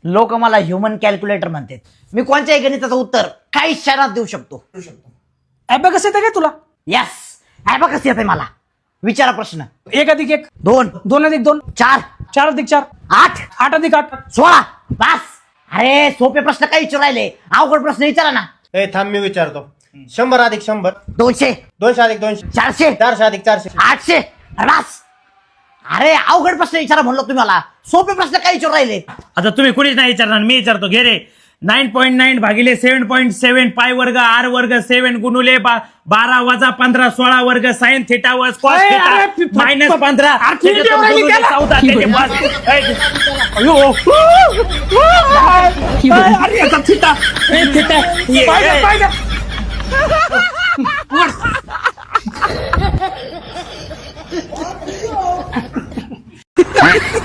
लोक मला human calculator म्हणतात। मी कोणत्याही गणिताचं उत्तर काही क्षणात देऊ शकतो। ॲबॅकस येतं काय तुला? यस, ॲबॅकस येते मला। विचारा प्रश्न। 1 अधिक 1 2 2 अधिक 2 4 4 अधिक 4 8 8 अधिक 8 16 बस। अरे सोपे प्रश्न काही विचारू राहिले, अवघड प्रश्न विचारा ना। ए थांब मी विचारतो 100 अधिक 100 200 200 अधिक 200 400 400 अधिक 400 800 बस। अरे अवघड प्रश्न विचारा म्हणलो तुम्ही मला, सोपे प्रश्न काही विचारू राहिले। आता तुम्ही कुणीच नाही विचारणार, मी विचारतो। घे रे 9.9 भागिले 7.7 पाय वर्ग आर वर्ग 7 गुणुले 12 वजा 15 16 वर्ग साइन थिटा वज कॉस अरे, थिटा अरे, मायनस 15 अरे, किती देऊ राहिली त्याला? 14 त्याचे पाच. अरे याचा थिटा थिटा पाहिजे पाहिजे Quack.